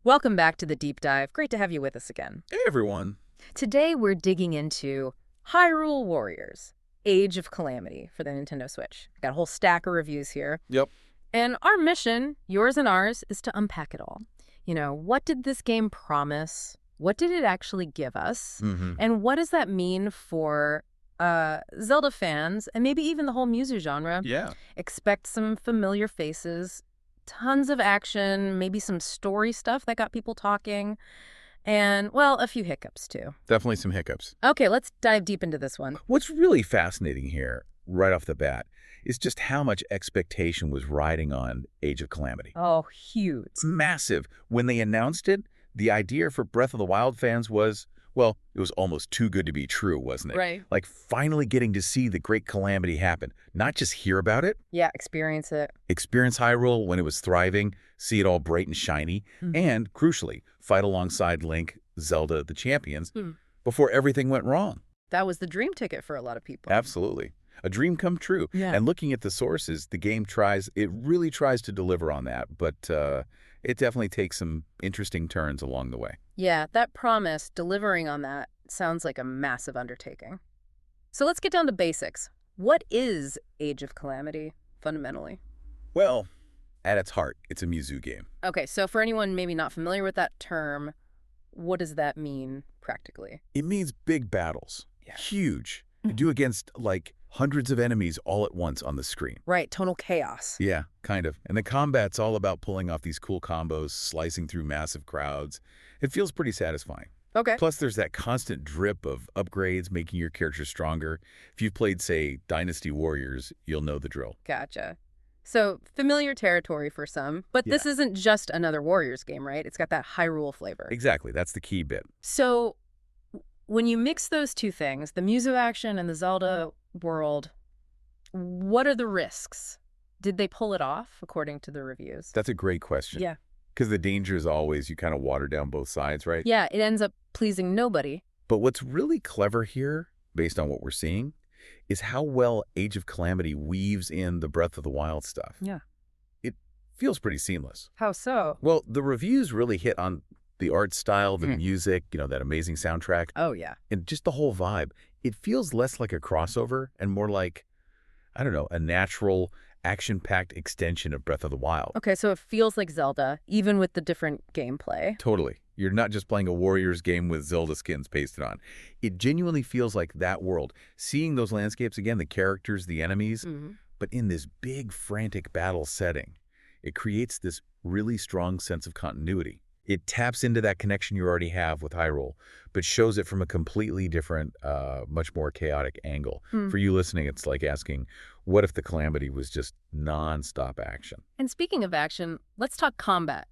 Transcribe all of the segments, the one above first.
Welcome back to the deep dive. Great to have you with us again. Hey, everyone. Today we're digging into Hyrule Warriors, Age of Calamity for the Nintendo Switch. Got a whole stack of reviews here. Yep. And our mission, yours and ours, is to unpack it all. What did this game promise? What did it actually give us? And what does that mean for Zelda fans and maybe even the whole Musou genre? Yeah. Expect some familiar faces, tons of action, maybe some story stuff that got people talking, and, well, a few hiccups, too. Definitely some hiccups. Okay, let's dive deep into this one. What's really fascinating here, right off the bat, is just how much expectation was riding on Age of Calamity. Oh, huge. It's massive. When they announced it, the idea for Breath of the Wild fans was, well, it was almost too good to be true, wasn't it? Right. Like finally getting to see the Great Calamity happen. Not just hear about it. Yeah, experience it. Experience Hyrule when it was thriving, see it all bright and shiny, and, crucially, fight alongside Link, Zelda, the champions, before everything went wrong. That was the dream ticket for a lot of people. Absolutely. A dream come true. Yeah. And looking at the sources, the game really tries to deliver on that, but it definitely takes some interesting turns along the way. Yeah, that promise, delivering on that, sounds like a massive undertaking. So let's get down to basics. What is Age of Calamity, fundamentally? Well, at its heart, it's a Musou game. Okay, so for anyone maybe not familiar with that term, what does that mean practically? It means big battles. Yeah. Huge. You do against, like, hundreds of enemies all at once on the screen. Right, tonal chaos. Yeah, kind of. And the combat's all about pulling off these cool combos, slicing through massive crowds. It feels pretty satisfying. Okay. Plus, there's that constant drip of upgrades making your character stronger. If you've played, say, Dynasty Warriors, you'll know the drill. Gotcha. So, familiar territory for some, but this isn't just another Warriors game, right? It's got that Hyrule flavor. Exactly. That's the key bit. So, when you mix those two things, the Musou action and the Zelda world, what are the risks? Did they pull it off, according to the reviews? That's a great question. Yeah. Because the danger is always you kind of water down both sides, right? Yeah, it ends up pleasing nobody. But what's really clever here, based on what we're seeing, is how well Age of Calamity weaves in the Breath of the Wild stuff. Yeah. It feels pretty seamless. How so? Well, the reviews really hit on the art style, the music, that amazing soundtrack, Oh, yeah. and just the whole vibe. It feels less like a crossover and more like, I don't know, a natural, action-packed extension of Breath of the Wild. Okay, so it feels like Zelda, even with the different gameplay. Totally. You're not just playing a Warriors game with Zelda skins pasted on. It genuinely feels like that world. Seeing those landscapes again, the characters, the enemies, but in this big, frantic battle setting, it creates this really strong sense of continuity. It taps into that connection you already have with Hyrule, but shows it from a completely different, much more chaotic angle. For you listening, it's like asking, what if the Calamity was just non-stop action? And speaking of action, let's talk combat.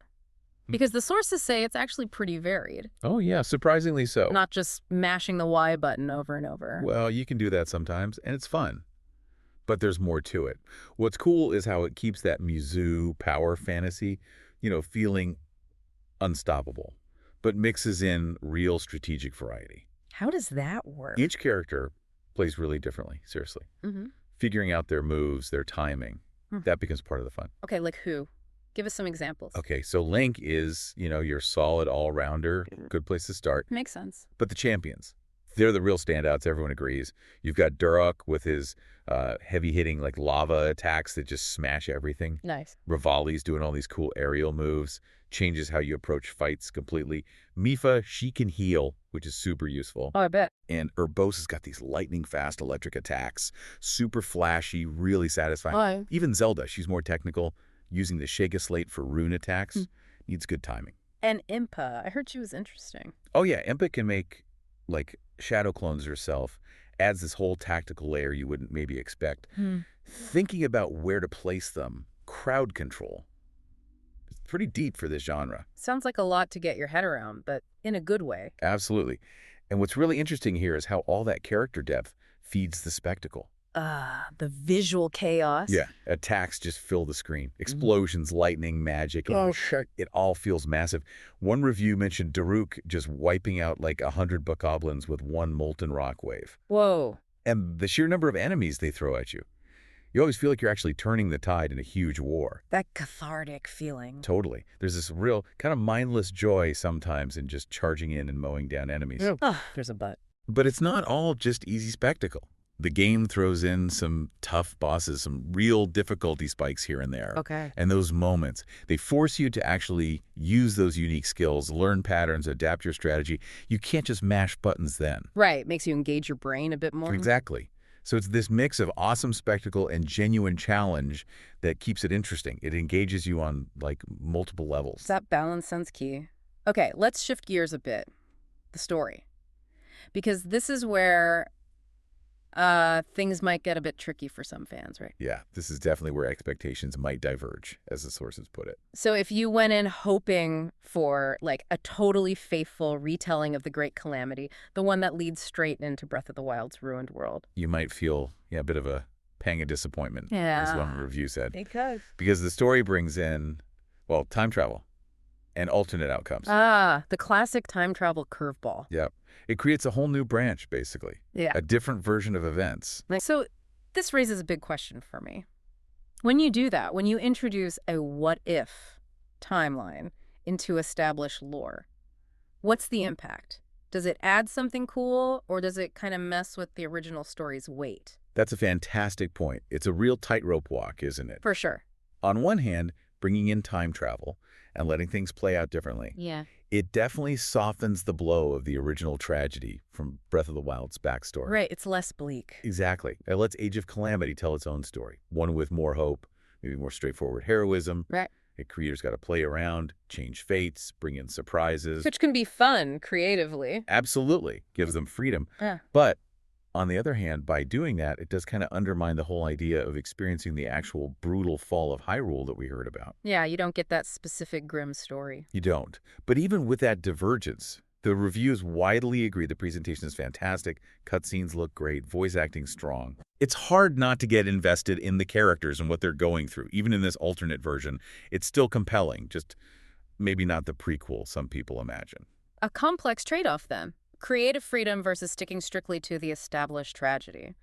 Because the sources say it's actually pretty varied. Oh, yeah, surprisingly so. Not just mashing the Y button over and over. Well, you can do that sometimes, and it's fun. But there's more to it. What's cool is how it keeps that Musou power fantasy, feeling unstoppable, but mixes in real strategic variety. How does that work? Each character plays really differently, seriously. Figuring out their moves, their timing, that becomes part of the fun. Okay, like who? Give us some examples. Okay, so Link is, your solid all-rounder, good place to start. Makes sense. But the champions, they're the real standouts, everyone agrees. You've got Durok with his heavy-hitting, like, lava attacks that just smash everything. Nice. Rivali's doing all these cool aerial moves, changes how you approach fights completely. Mipha, she can heal, which is super useful. Oh, I bet. And Urbosa's got these lightning-fast electric attacks, super flashy, really satisfying. Oh. Even Zelda, she's more technical, using the Shake-a-Slate for rune attacks. Needs good timing. And Impa, I heard she was interesting. Oh, yeah, Impa can make, like, shadow clones herself, adds this whole tactical layer you wouldn't maybe expect. Thinking about where to place them, crowd control. It's pretty deep for this genre. Sounds like a lot to get your head around, but in a good way. Absolutely. And what's really interesting here is how all that character depth feeds the spectacle. The visual chaos. Yeah, attacks just fill the screen. Explosions, lightning, magic. Oh, shit. It all feels massive. One review mentioned Daruk just wiping out like 100 bokoblins with one molten rock wave. Whoa. And the sheer number of enemies they throw at you. You always feel like you're actually turning the tide in a huge war. That cathartic feeling. Totally. There's this real kind of mindless joy sometimes in just charging in and mowing down enemies. Oh, there's a but. But it's not all just easy spectacle. The game throws in some tough bosses, some real difficulty spikes here and there. Okay. And those moments, they force you to actually use those unique skills, learn patterns, adapt your strategy. You can't just mash buttons then. Right. Makes you engage your brain a bit more. Exactly. So it's this mix of awesome spectacle and genuine challenge that keeps it interesting. It engages you on, like, multiple levels. That balance sounds key. Okay, let's shift gears a bit. The story. Because this is where things might get a bit tricky for some fans, right? Yeah, this is definitely where expectations might diverge, as the sources put it. So if you went in hoping for, like, a totally faithful retelling of the Great Calamity, the one that leads straight into Breath of the Wild's ruined world. You might feel, a bit of a pang of disappointment, as one review said. Because the story brings in, well, time travel and alternate outcomes. The classic time travel curveball. Yep. It creates a whole new branch, basically. Yeah. A different version of events. So this raises a big question for me. When you do that, when you introduce a what-if timeline into established lore, what's the impact? Does it add something cool, or does it kind of mess with the original story's weight? That's a fantastic point. It's a real tightrope walk, isn't it? For sure. On one hand, bringing in time travel and letting things play out differently. Yeah. It definitely softens the blow of the original tragedy from Breath of the Wild's backstory. Right, it's less bleak. Exactly. It lets Age of Calamity tell its own story, one with more hope, maybe more straightforward heroism. Right. Creators got to play around, change fates, bring in surprises. Which can be fun creatively. Absolutely. Gives them freedom. Yeah. But on the other hand, by doing that, it does kind of undermine the whole idea of experiencing the actual brutal fall of Hyrule that we heard about. Yeah, you don't get that specific grim story. You don't. But even with that divergence, the reviews widely agree the presentation is fantastic, cutscenes look great, voice acting strong. It's hard not to get invested in the characters and what they're going through. Even in this alternate version, it's still compelling, just maybe not the prequel some people imagine. A complex trade-off, then. Creative freedom versus sticking strictly to the established tragedy.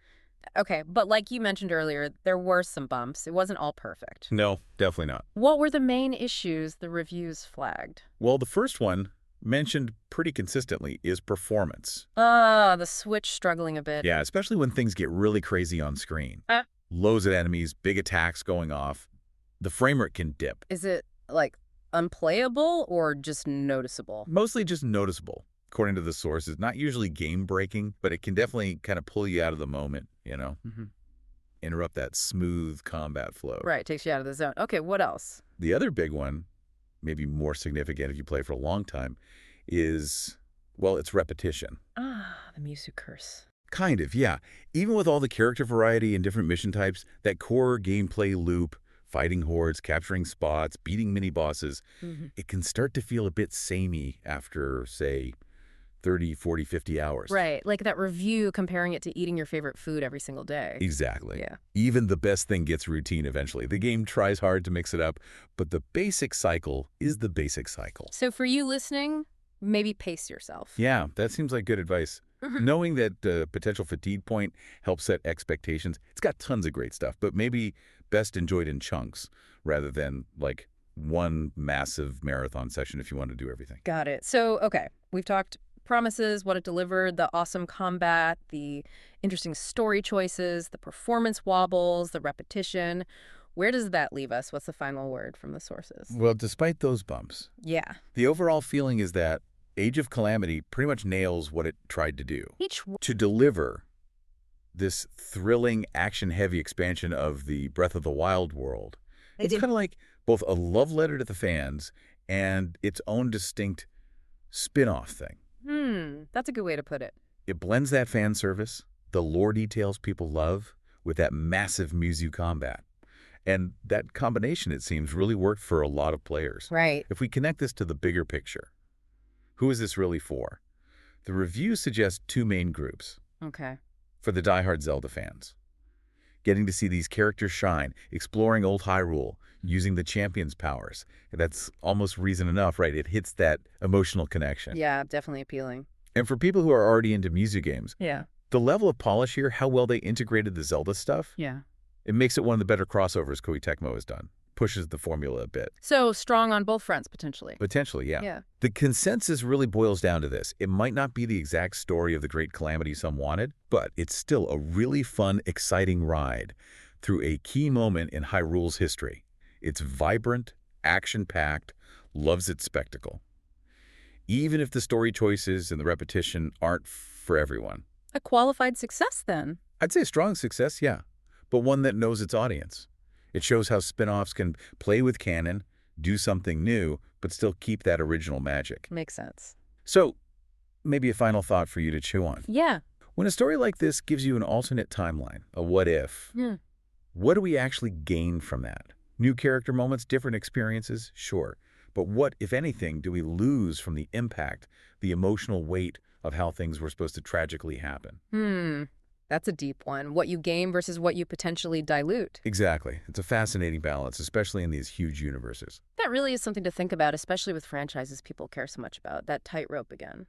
Okay, but like you mentioned earlier, there were some bumps. It wasn't all perfect. No, definitely not. What were the main issues the reviews flagged? Well, the first one, mentioned pretty consistently, is performance. The Switch struggling a bit. Yeah, especially when things get really crazy on screen. Loads of enemies, big attacks going off. The frame rate can dip. Is it, like, unplayable or just noticeable? Mostly just noticeable. According to the sources, not usually game-breaking, but it can definitely kind of pull you out of the moment, Interrupt that smooth combat flow. Right, takes you out of the zone. Okay, what else? The other big one, maybe more significant if you play for a long time, is, well, it's repetition. The Musou curse. Kind of, yeah. Even with all the character variety and different mission types, that core gameplay loop, fighting hordes, capturing spots, beating mini-bosses, it can start to feel a bit samey after, say, 30, 40, 50 hours. Right, like that review comparing it to eating your favorite food every single day. Exactly. Yeah. Even the best thing gets routine eventually. The game tries hard to mix it up, but the basic cycle is the basic cycle. So for you listening, maybe pace yourself. Yeah, that seems like good advice. Knowing that the potential fatigue point helps set expectations. It's got tons of great stuff, but maybe best enjoyed in chunks rather than like one massive marathon session if you want to do everything. Got it. So, okay, we've talked promises, what it delivered, the awesome combat, the interesting story choices, the performance wobbles, the repetition. Where does that leave us? What's the final word from the sources? Well, despite those bumps, Yeah. the overall feeling is that Age of Calamity pretty much nails what it tried to do. To deliver this thrilling, action-heavy expansion of the Breath of the Wild world. It's kind of like both a love letter to the fans and its own distinct spin-off thing. That's a good way to put it. It blends that fan service, the lore details people love, with that massive Musou combat. And that combination, it seems, really worked for a lot of players. Right. If we connect this to the bigger picture, who is this really for? The reviews suggest two main groups. Okay. For the diehard Zelda fans, getting to see these characters shine, exploring old Hyrule, using the champion's powers. That's almost reason enough, right? It hits that emotional connection. Yeah, definitely appealing. And for people who are already into Musou games, Yeah. the level of polish here, how well they integrated the Zelda stuff, Yeah. It makes it one of the better crossovers Koei Tecmo has done. Pushes the formula a bit. So strong on both fronts, potentially. Potentially, yeah. Yeah. The consensus really boils down to this. It might not be the exact story of the Great Calamity some wanted, but it's still a really fun, exciting ride through a key moment in Hyrule's history. It's vibrant, action-packed, loves its spectacle. Even if the story choices and the repetition aren't for everyone. A qualified success, then. I'd say a strong success, yeah, but one that knows its audience. It shows how spin-offs can play with canon, do something new, but still keep that original magic. Makes sense. So, maybe a final thought for you to chew on. Yeah. When a story like this gives you an alternate timeline, a what-if, what do we actually gain from that? New character moments, different experiences? Sure. But what, if anything, do we lose from the impact, the emotional weight of how things were supposed to tragically happen? That's a deep one. What you gain versus what you potentially dilute. Exactly. It's a fascinating balance, especially in these huge universes. That really is something to think about, especially with franchises people care so much about. That tightrope again.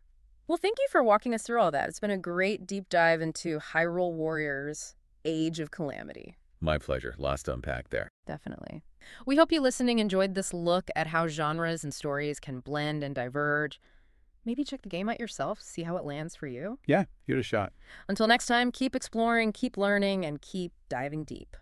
Well, thank you for walking us through all that. It's been a great deep dive into Hyrule Warriors, Age of Calamity. My pleasure. Lots to unpack there. Definitely. We hope you listening enjoyed this look at how genres and stories can blend and diverge. Maybe check the game out yourself, see how it lands for you. Yeah, give it a shot. Until next time, keep exploring, keep learning, and keep diving deep.